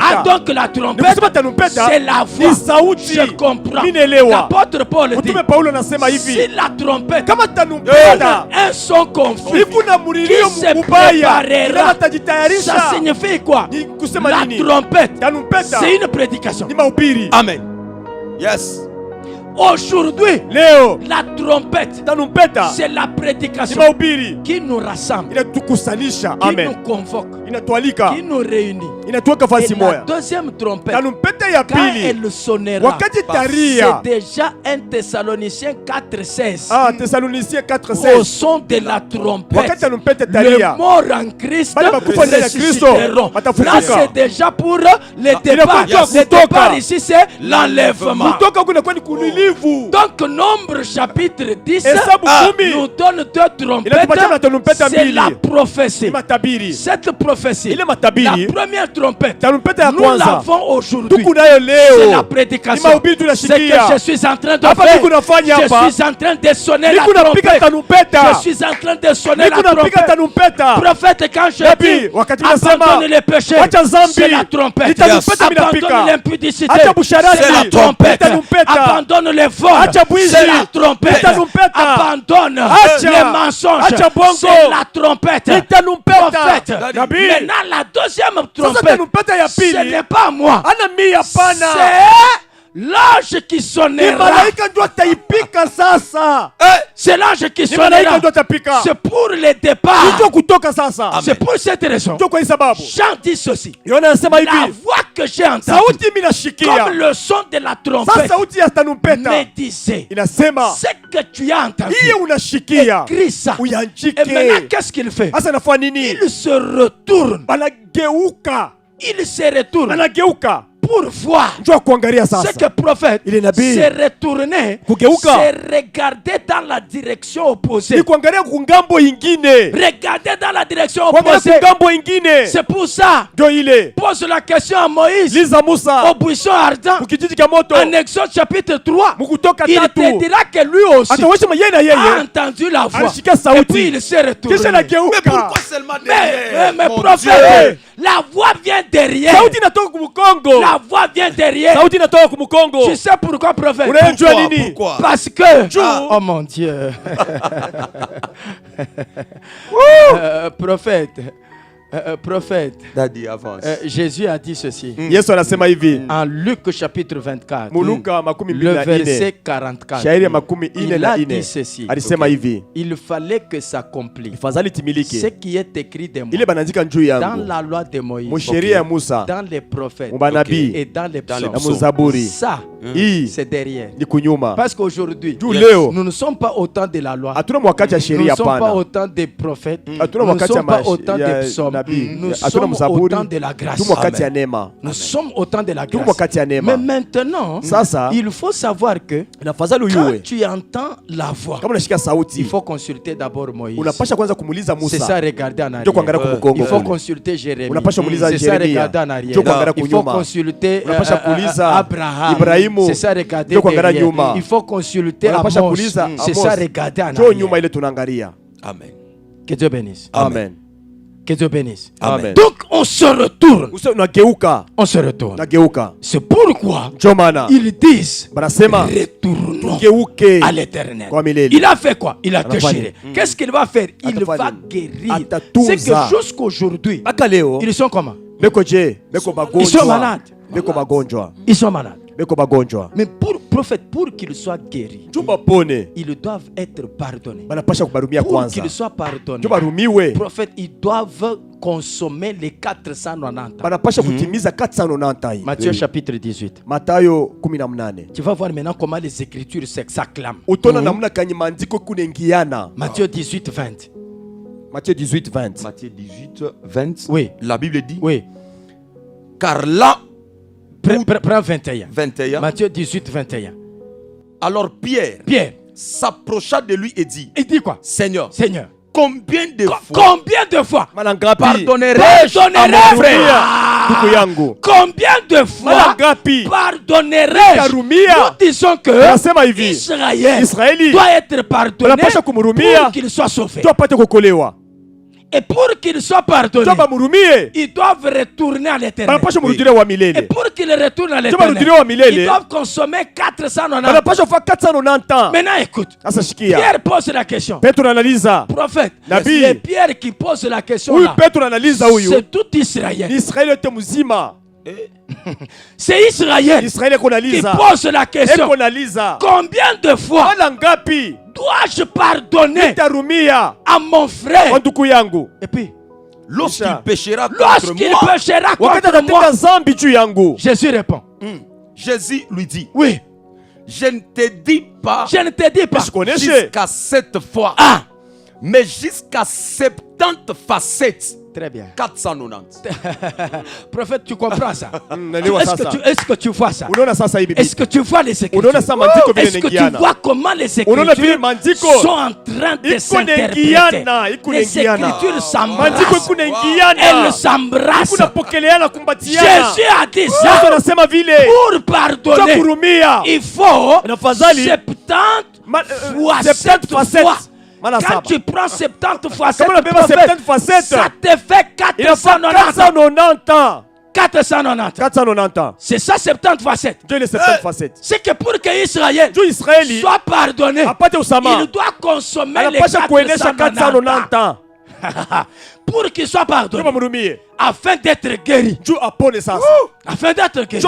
Speaker 2: Ah, donc la trompette, c'est la voix. Je comprends. L'apôtre Paul dit, si la trompette donne un son confus qui se préparera, ça signifie quoi? La trompette, c'est une prédication.
Speaker 1: Amen. Yes.
Speaker 2: Aujourd'hui, la trompette, c'est la prédication qui nous rassemble, qui nous convoque, qui nous réunit. Et la deuxième trompette, quand elle sonnera, c'est déjà 1 Thessaloniciens 4,16. Au son de la trompette, les morts en Christ ressusciteront. Là, c'est déjà pour le départ. Le départ ici, c'est l'enlèvement. Donc, Nombre chapitre 10 nous donne deux trompettes. C'est la prophétie. Cette prophétie, la première trompette, nous l'avons aujourd'hui. C'est la prédication. C'est que je suis en train de faire. Je suis en train de sonner la trompette. Je suis en train de sonner la trompette. Prophète, quand je dis abandonne les péchés, c'est la trompette. Abandonne l'impudicité, c'est la trompette. Abandonne les vols, c'est la trompette. Abandonne les mensonges, c'est la trompette. Prophète. Maintenant la deuxième trompette, ce n'est pas moi, c'est l'ange qui sonnera. C'est l'ange qui sonnera. C'est pour le départ. C'est pour cette raison. Jean dit ceci. La voix que j'ai entendue, comme le son de la trompette, me disait, c'est que tu as entendu, écris ça. Et maintenant, qu'est-ce qu'il fait? Il se retourne. Il se retourne pour voir ce que le prophète s'est retourné, s'est regardé dans la direction opposée. Regardez dans la direction opposée. C'est pour ça, pose la question à Moïse au buisson ardent. En Exode chapitre 3, il te dira que lui aussi a entendu la voix. Et puis il s'est retourné.
Speaker 1: Mais pourquoi seulement derrière?
Speaker 2: Mais prophète, la voix vient derrière. La voix vient derrière. Tu sais pourquoi, prophète?
Speaker 1: Pourquoi?
Speaker 2: Parce que oh mon Dieu. Prophète, Jésus a dit ceci en Luc chapitre 24, le verset 44. Il a dit ceci: il fallait que s'accomplisse ce qui est écrit de moi dans la loi de Moïse, dans les prophètes et dans les psaumes. Ça, c'est derrière.
Speaker 3: Nikunyuma.
Speaker 2: Parce qu'aujourd'hui, nous ne sommes pas autant de la loi. Nous ne sommes pas autant des prophètes. Nous ne sommes pas autant des psaumes. Nous sommes autant de la grâce. Nous sommes autant de la grâce. Mais maintenant, il faut savoir que quand tu entends la voix, il faut consulter d'abord Moïse. C'est ça, regarder en arrière. Il faut consulter Jérémie. C'est ça, regarder en arrière. Il faut consulter Abraham. C'est ça, regarder derrière. Il faut consulter Amos. C'est ça, regarder en arrière.
Speaker 1: Amen.
Speaker 2: Que Dieu bénisse.
Speaker 3: Amen.
Speaker 2: Que Dieu bénisse.
Speaker 3: Amen.
Speaker 2: Donc on se retourne. On se retourne. C'est pourquoi ils disent retournons à l'Éternel. Il a fait quoi? Il a déchiré. Qu'est-ce qu'il va faire? Il va guérir. C'est que jusqu'aujourd'hui, ils sont comment? Ils sont malades. Ils sont malades. Mais pour qu'ils soient guéris, ils doivent être pardonnés. Pour qu'ils soient pardonnés, prophète, ils doivent consommer les 490. Matthieu chapitre 18. Tu vas voir maintenant comment les Écritures s'acclament. Matthieu 18, 20.
Speaker 3: Matthieu 18, 20.
Speaker 1: Matthieu 18, 20.
Speaker 2: Oui.
Speaker 1: La Bible dit.
Speaker 2: Oui.
Speaker 1: Car là.
Speaker 2: Prends 21.
Speaker 1: 21.
Speaker 2: Matthieu 18, 21.
Speaker 1: Alors Pierre s'approcha de lui et dit.
Speaker 2: Il dit quoi?
Speaker 1: Seigneur.
Speaker 2: Combien de fois
Speaker 1: pardonnerai-je à mon frère?
Speaker 2: Combien de fois pardonnerai-je? Nous disons que Israël doit être pardonné pour qu'il soit sauvé. Et pour qu'ils soient pardonnés, ils doivent retourner à l'Éternel. Et pour qu'ils retournent à l'Éternel, ils doivent consommer 490 ans. Maintenant écoute, Pierre pose la question. Prophète, c'est Pierre qui pose la question là. C'est tout Israël. C'est Israël qui pose la question. Combien de fois dois-je pardonner à mon frère? Et puis,
Speaker 1: lorsqu'il péchera
Speaker 2: contre moi, Jésus répond.
Speaker 1: Jésus lui dit.
Speaker 2: Oui.
Speaker 1: Je ne te dis pas
Speaker 2: jusqu'à
Speaker 1: 7 fois, mais jusqu'à 70 facettes.
Speaker 2: Très bien.
Speaker 1: 490.
Speaker 2: Prophète, tu comprends ça? Est-ce que tu vois ça? Est-ce que tu vois les Écritures? Est-ce que tu vois comment les Écritures sont en train de s'interpréter? Les Écritures s'embrassent. Elles s'embrassent. Jésus a dit ça. Pour pardonner, il faut 70 fois 7 fois. Quand tu prends 70 fois 7, ça te fait 490 ans. 490 ans. C'est ça 70 fois 7. C'est que pour que Israël soit pardonné, il doit consommer les 490 ans. Pour qu'il soit pardonné, afin d'être guéri. Afin d'être guéri.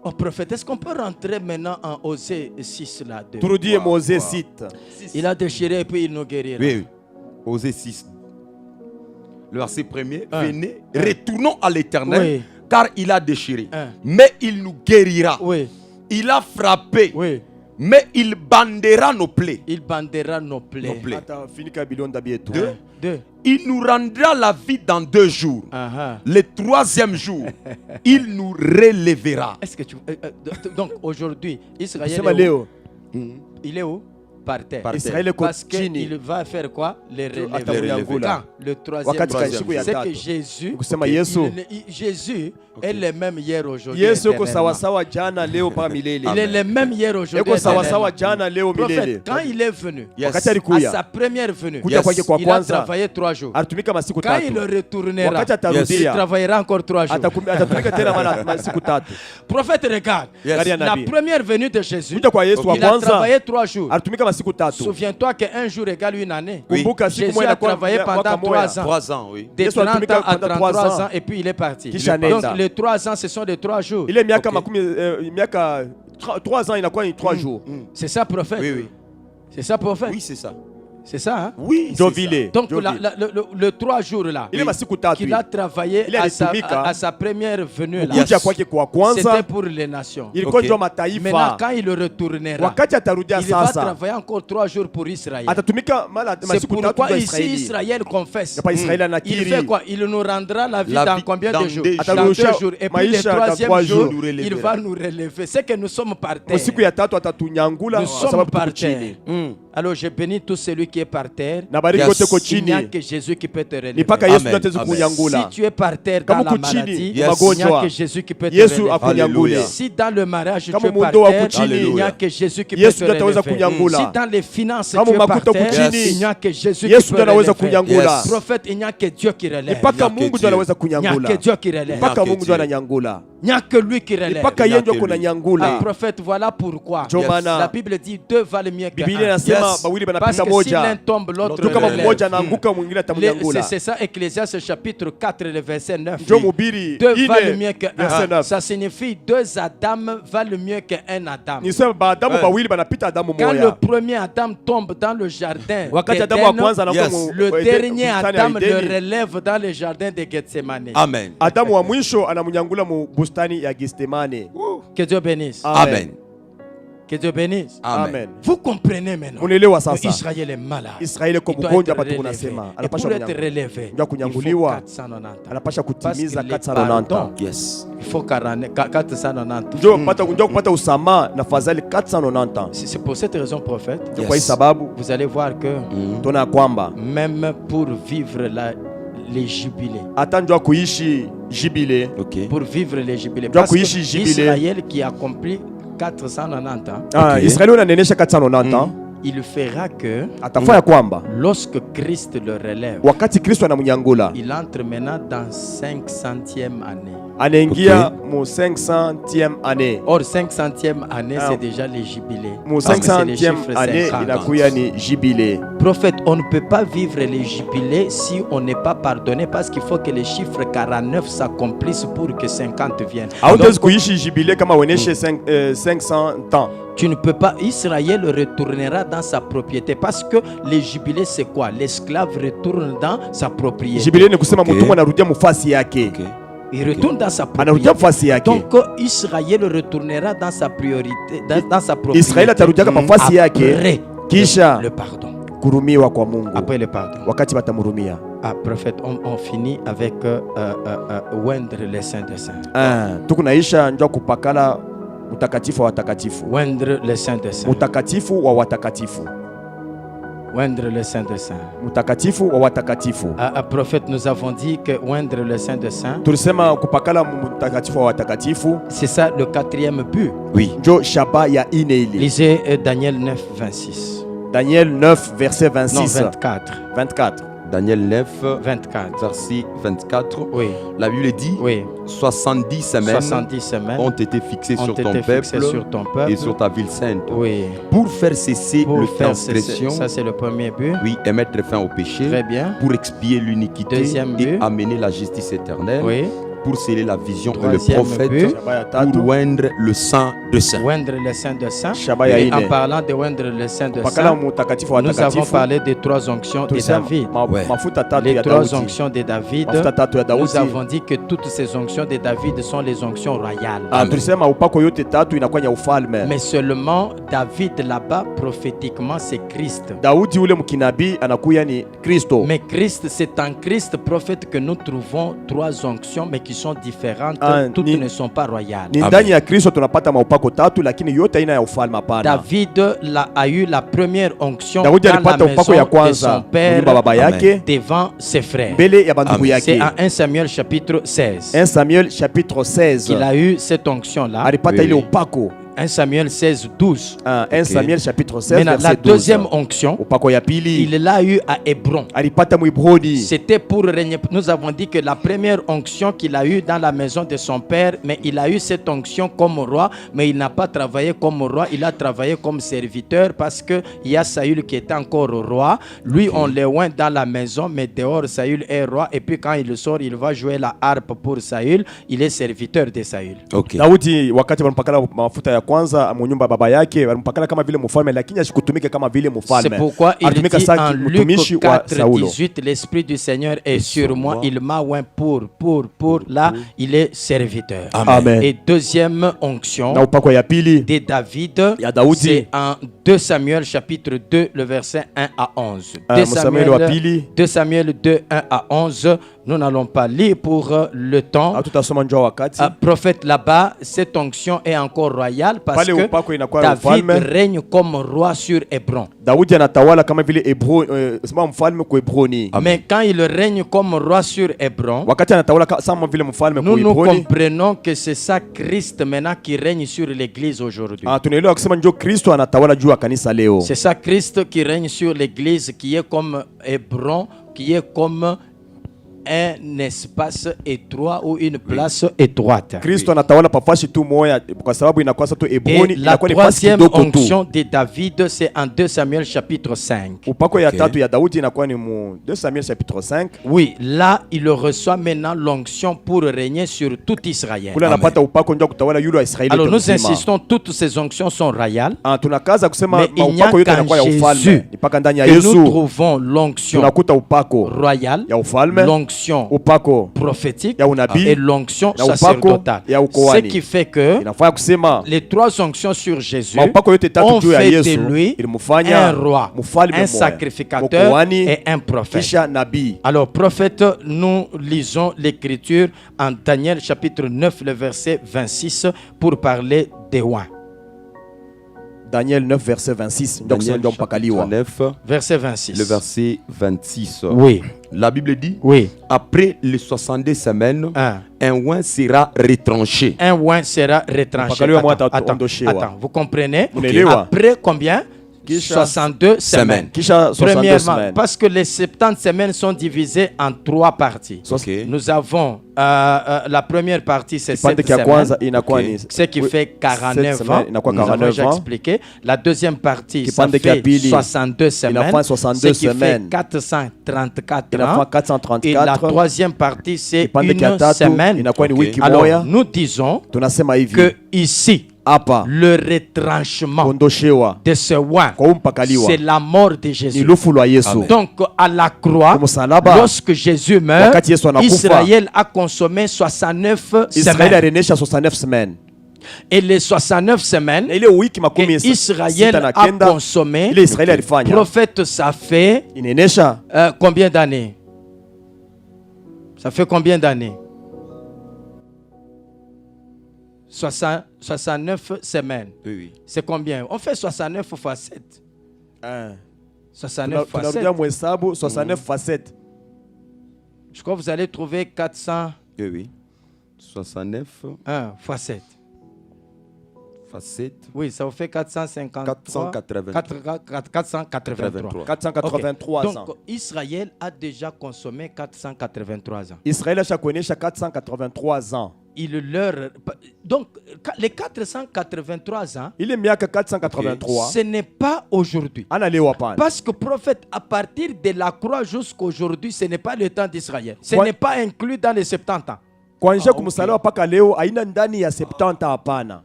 Speaker 2: Oh prophète, est-ce qu'on peut rentrer maintenant en Osée 6 là? Il a déchiré et puis il nous guérira.
Speaker 1: Oui. Osée 6. Le verset premier. Venez, retournons à l'Éternel, car il a déchiré. Mais il nous guérira. Il a frappé. Mais il bandera nos plaies. Deux. Il nous rendra la vie dans 2 jours. Le 3e jour, il nous relèvera.
Speaker 2: Est-ce que tu... donc aujourd'hui, Israël il est où? Par terre. Parce qu'il va faire quoi? Les relever. Quand? Le 3e jour. C'est que Jésus est le même hier aujourd'hui. Il est le même hier aujourd'hui. Prophète, quand il est venu, à sa première venue, il a travaillé 3 jours. Quand il retournera, il travaillera encore 3 jours. Prophète, regarde, la première venue de Jésus, il a travaillé 3 jours. Souviens-toi qu'un jour égale une année. Jésus a travaillé pendant 3 ans. De 30 ans à 33 ans et puis il est parti. Donc les 3 ans, ce sont des 3 jours.
Speaker 3: 3 ans, il a quoi? 3 jours.
Speaker 2: C'est ça, prophète?
Speaker 1: Oui.
Speaker 2: C'est ça, prophète?
Speaker 1: Oui, c'est ça.
Speaker 2: C'est ça, hein?
Speaker 3: Oui,
Speaker 2: donc le 3 jours là, qu'il a travaillé à sa première venue là, c'était pour les nations. Maintenant, quand il retournera, il va travailler encore 3 jours pour Israël. C'est pourquoi ici Israël confesse. Il fait quoi? Il nous rendra la vie dans combien de jours? Dans 2 jours. Et puis le 3e jour, il va nous relever. C'est que nous sommes par terre. Nous sommes par terre. Alors je bénis tout celui qui est par terre. Il n'y a que Jésus qui peut te relever. Si tu es par terre dans la maladie, il n'y a que Jésus qui peut te relever. Si dans le mariage tu es par terre, il n'y a que Jésus qui peut te relever. Si dans les finances tu es par terre, il n'y a que Jésus qui peut te relever. Prophète, il n'y a que Dieu qui relève. Il n'y a que Dieu qui relève. Il n'y a que lui qui relève. Prophète, voilà pourquoi la Bible dit 2 valent mieux qu'un. Parce que si l'un tombe, l'autre relève. C'est ça, Ecclésiaste chapitre 4, le verset 9. 2 valent mieux qu'un. Ça signifie 2 Adam valent mieux qu'un Adam. Quand le premier Adam tombe dans le jardin d'Éden, le dernier Adam le relève dans le jardin de Gethsemane.
Speaker 1: Amen.
Speaker 2: Que Dieu bénisse.
Speaker 1: Amen.
Speaker 2: Que Dieu bénisse.
Speaker 1: Amen.
Speaker 2: Vous comprenez maintenant. Israël est malade. Il doit être relevé. Et pour être relevé, il faut 490. Parce que les pardons, il faut 490. C'est pour cette raison, prophète, vous allez voir que même pour vivre les jubilés, pour vivre les jubilés, parce que Israël qui accomplit 490 ans, il fera que lorsque Christ le relève, il entre maintenant dans 500e année. Or 500e année, c'est déjà les jubilés. C'est les chiffres 50. Prophète, on ne peut pas vivre les jubilés si on n'est pas pardonné, parce qu'il faut que les chiffres 49 s'accomplissent pour que 50 viennent. Tu ne peux pas. Israël retournera dans sa propriété, parce que les jubilés, c'est quoi? L'esclave retourne dans sa propriété. Il retourne dans sa propriété. Donc Israël retournera dans sa priorité, dans sa propriété. Après le pardon. Après le pardon. Prophète, on finit avec oindre les saints des saints. Oindre les saints des saints. Oindre le Saint des Saints. Prophète, nous avons dit que oindre le Saint des Saints, c'est ça le 4e but.
Speaker 3: Oui.
Speaker 2: Lisez Daniel 9, 26.
Speaker 3: Daniel 9, verset 26.
Speaker 2: Non, 24.
Speaker 1: Daniel 9, 24. Verset 24.
Speaker 2: Oui.
Speaker 1: La Bible dit 70 semaines ont été fixées sur ton peuple et sur ta ville sainte.
Speaker 2: Oui.
Speaker 1: Pour faire cesser le transgression.
Speaker 2: Ça, c'est le premier but.
Speaker 1: Oui, et mettre fin au péché.
Speaker 2: Très bien.
Speaker 1: Pour expier l'iniquité et amener la justice éternelle.
Speaker 2: Oui.
Speaker 1: Pour sceller la vision et le prophète, pour oindre le sang de saint.
Speaker 2: Oindre le sang de saint. Et en parlant de oindre le sang de saint, nous avons parlé des 3 onctions de David. Les 3 onctions de David, nous avons dit que toutes ces onctions de David sont les onctions royales. Mais seulement David là-bas, prophétiquement, c'est Christ. Mais Christ, c'est en Christ, prophète, que nous trouvons 3 onctions, mais qui sont différentes, toutes ne sont pas royales. David a eu la première onction dans la maison de son père devant ses frères. C'est en 1 Samuel chapitre 16.
Speaker 3: 1 Samuel chapitre 16.
Speaker 2: Qu'il a eu cette onction-là. 1 Samuel 16, 12.
Speaker 3: 1 Samuel chapitre 16,
Speaker 2: verset 12. La deuxième onction, il l'a eu à Hébron. C'était pour régner. Nous avons dit que la première onction qu'il a eue dans la maison de son père, mais il a eu cette onction comme roi, mais il n'a pas travaillé comme roi, il a travaillé comme serviteur, parce qu'il y a Saül qui était encore roi. Lui, on le oint dans la maison, mais dehors, Saül est roi. Et puis quand il sort, il va jouer la harpe pour Saül. Il est serviteur de Saül.
Speaker 3: kwanza mu nyumba baba yake walimpakala kama vile mfalme, lakini asikutumike kama vile mfalme.
Speaker 2: C'est pourquoi il dit en Luc 4:18, l'esprit du Seigneur est sur moi, il m'a oint pour là il est serviteur.
Speaker 3: Amen.
Speaker 2: Et deuxième onction
Speaker 3: na upako ya pili
Speaker 2: de David, c'est en 2 Samuel chapitre 2 le verset 1 à 11. 2 Samuel 2 1 à 11. Nous n'allons pas lire pour le temps. Prophète là-bas, cette onction est encore royale parce que David règne comme roi sur Hébron. Mais quand il règne comme roi sur Hébron, nous comprenons que c'est ça Christ maintenant qui règne sur l'église aujourd'hui. C'est ça Christ qui règne sur l'église, qui est comme Hébron, qui est comme un espace étroit ou une place étroite. Et la troisième onction de David, c'est en 2 Samuel chapitre 5. Oui, là, il reçoit maintenant l'onction pour régner sur tout Israël. Alors nous insistons, toutes ces onctions sont royales. Mais il n'y a qu'en Jésus que nous trouvons l'onction royale, l'onction prophétique et l'onction sacerdotale. Ce qui fait que les trois onctions sur Jésus ont fait de lui un roi, un sacrificateur et un prophète. Alors prophète, nous lisons l'écriture en Daniel chapitre 9, le verset 26 pour parler des oins.
Speaker 3: Daniel 9, verset 26.
Speaker 1: Daniel 9,
Speaker 2: verset 26.
Speaker 1: Le verset 26.
Speaker 2: Oui.
Speaker 1: La Bible dit,
Speaker 2: oui,
Speaker 1: après les 70 semaines, un oint sera retranché.
Speaker 2: Un oint sera retranché. Attends, vous comprenez? Okay. Après combien? 62 semaines. Premièrement, parce que les 70 semaines sont divisées en 3 parties. Okay. Nous avons la première partie, c'est 7 semaines, ce qui fait 49 ans. Nous avons déjà expliqué. La deuxième partie, ça fait 62 semaines, ce qui fait 434 ans. Et la troisième partie, c'est une semaine. Okay. Alors, nous disons que ici, le retranchement de ce oint, c'est la mort de Jésus. Amen. Donc à la croix, lorsque Jésus meurt, Israël a consommé 69 semaines. Et les 69 semaines que Israël a consommé, prophète, ça fait combien d'années? Ça fait combien d'années? 69 semaines.
Speaker 1: Oui.
Speaker 2: C'est combien? On fait 69 fois 7. 69 fois 7.
Speaker 3: 69 fois 7.
Speaker 2: Je crois que vous allez trouver 400.
Speaker 1: Oui. 69
Speaker 2: fois 7.
Speaker 1: Fois 7.
Speaker 2: Oui, ça vous fait 453. 483
Speaker 3: ans.
Speaker 2: Donc, Israël a déjà consommé 483 ans.
Speaker 3: Israël a connu 483 ans.
Speaker 2: Donc, les 483 ans,
Speaker 3: il est mieux que 483.
Speaker 2: Ce n'est pas aujourd'hui. Parce que prophète, à partir de la croix jusqu'à aujourd'hui, ce n'est pas le temps d'Israël. Ce n'est pas inclus dans les 70 ans.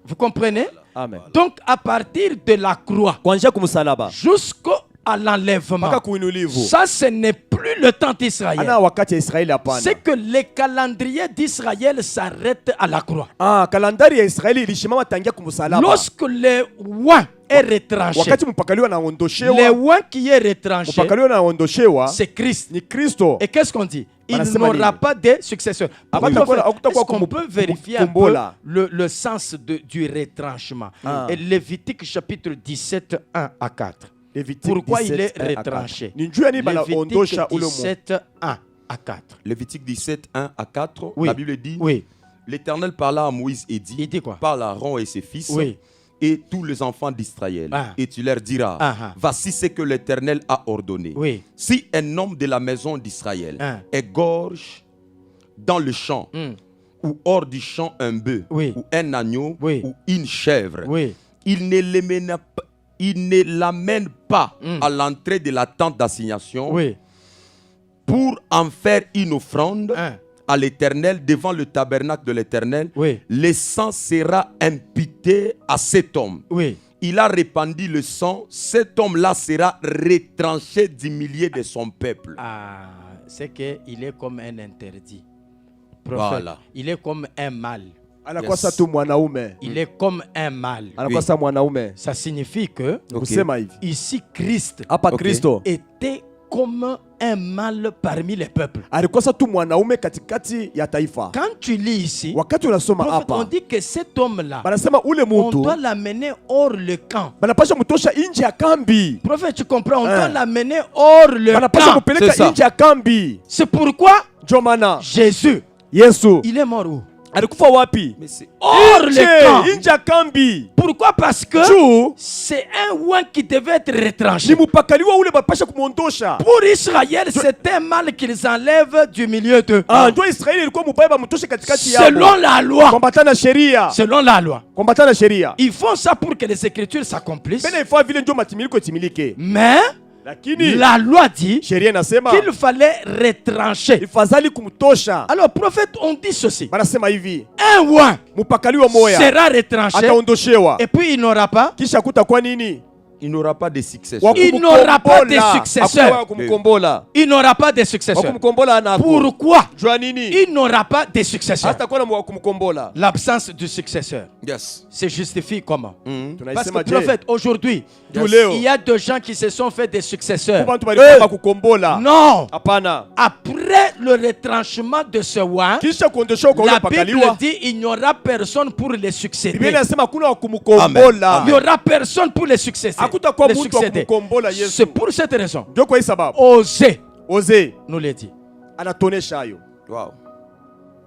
Speaker 2: Vous comprenez?
Speaker 3: Amen.
Speaker 2: Donc, à partir de la croix jusqu'à l'enlèvement, ça, ce n'est plus le temps d'Israël. C'est que les calendriers d'Israël s'arrêtent à la croix. Lorsque le oint est retranché, le oint qui est retranché, c'est Christ. Et qu'est-ce qu'on dit? Il n'aura pas de successeur. Est-ce qu'on peut vérifier un peu le sens du retranchement? Et Lévitique chapitre 17, 1 à 4. Pourquoi il est retranché? Lévitique 17, 1 à 4.
Speaker 1: Lévitique 17, 1 à 4.
Speaker 2: Oui.
Speaker 1: La Bible dit,
Speaker 2: oui,
Speaker 1: l'Éternel parla à Moïse et dit,
Speaker 2: quoi?
Speaker 1: parle à Aaron et ses fils,
Speaker 2: oui,
Speaker 1: et tous les enfants d'Israël. Et tu leur diras, voici ce que l'Éternel a ordonné.
Speaker 2: Oui.
Speaker 1: Si un homme de la maison d'Israël égorge dans le champ ou hors du champ un bœuf ou un agneau ou une chèvre, il ne l'amène pas à l'entrée de la tente d'assignation pour en faire une offrande à l'Éternel, devant le tabernacle de l'Éternel, le sang sera imputé à cet homme. Il a répandu le sang, cet homme-là sera retranché du milieu de son peuple.
Speaker 2: C'est qu'il est comme un interdit. Prophète, voilà. Il est comme un mal.
Speaker 3: Yes.
Speaker 2: Il est comme un mal. Ça signifie que ici Christ était comme un mal parmi les peuples. Quand tu lis ici, prophète, on dit que cet homme-là, on doit l'amener hors le camp. Prophète, tu comprends? On doit l'amener hors le camp. C'est pourquoi Jésus, il est mort où? Hors le camp. Pourquoi? Parce que c'est un ouin qui devait être retranché. Pour Israël, c'est un mal qu'ils enlèvent du milieu d'eux. Selon la loi. Selon la loi. Ils font ça pour que les Écritures s'accomplissent. Mais la loi dit qu'il fallait retrancher. Alors, prophète, on dit ceci. Un ouin sera retranché et puis il n'aura pas.
Speaker 1: Il n'aura pas de successeur.
Speaker 2: Il n'aura pas de successeur. Il n'aura pas de successeur. Pourquoi il n'aura pas de successeur? L'absence du successeur se justifie comment? Parce que prophète, aujourd'hui, il y a des gens qui se sont fait des successeurs. Non. Après le retranchement de ce roi, la Bible dit qu'il n'y aura personne pour les succéder. Il n'y aura personne pour les succéder. C'est pour cette raison. Osée nous l'a dit.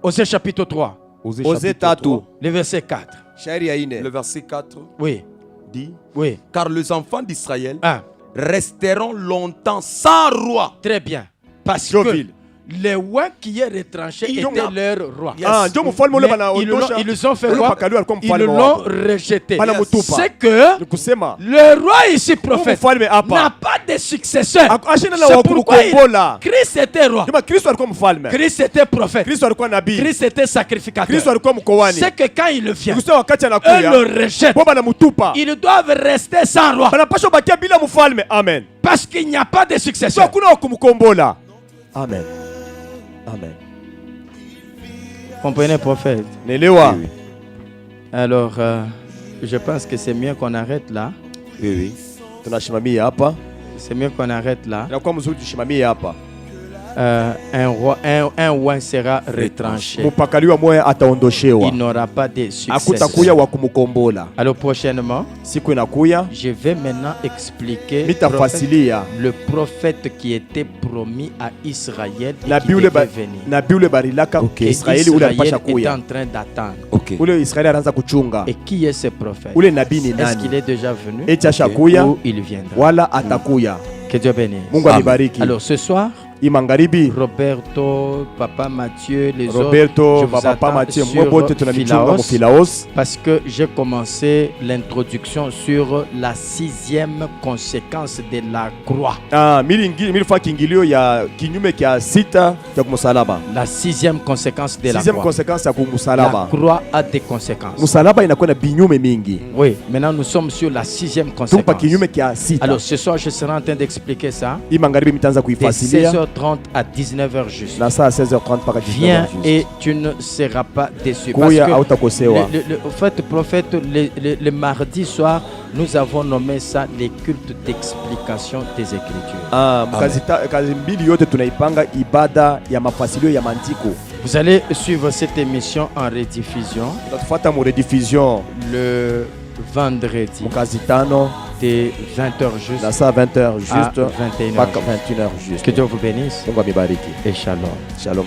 Speaker 2: Osée chapitre 3. Le verset 4.
Speaker 1: Le verset 4 dit car les enfants d'Israël resteront longtemps sans roi.
Speaker 2: Très bien. Parce que le roi qui est retranché était leur roi. Ils ont fait quoi? Ils l'ont rejeté. C'est que le roi ici, prophète, n'a pas de successeur. C'est pourquoi Christ était roi. Christ était prophète. Christ était sacrificateur. C'est que quand il vient, eux le rejettent. Ils doivent rester sans roi. Parce qu'il n'y a pas de successeur.
Speaker 3: Amen. Amen.
Speaker 2: Comprenez, prophète?
Speaker 3: Oui.
Speaker 2: Alors, je pense que c'est mieux qu'on arrête là.
Speaker 1: Oui.
Speaker 2: C'est mieux qu'on arrête là. Un roi sera retranché. Il n'aura pas de successeur. Alors prochainement, je vais maintenant expliquer le prophète qui était promis à Israël et qui devait venir. Israël est en train d'attendre. Et qui est ce prophète? Est-ce qu'il est déjà venu ou il viendra? Que Dieu bénisse. Alors ce soir, Roberto, Papa Mathieu, les autres, je vous attends sur Philaos, parce que j'ai commencé l'introduction sur la 6e conséquence de la croix. La 6e conséquence de la croix. La croix a des conséquences. Oui, maintenant nous sommes sur la 6e conséquence. Alors ce soir, je serai en train d'expliquer ça. De 16h30 à 19h juste. Viens et tu ne seras pas déçu. Parce que fait, prophète, le mardi soir, nous avons nommé ça les cultes d'explication des Écritures. Vous allez suivre cette émission en rediffusion le vendredi de 20h juste à 21h juste. Que Dieu vous bénisse et shalom.
Speaker 3: Shalom.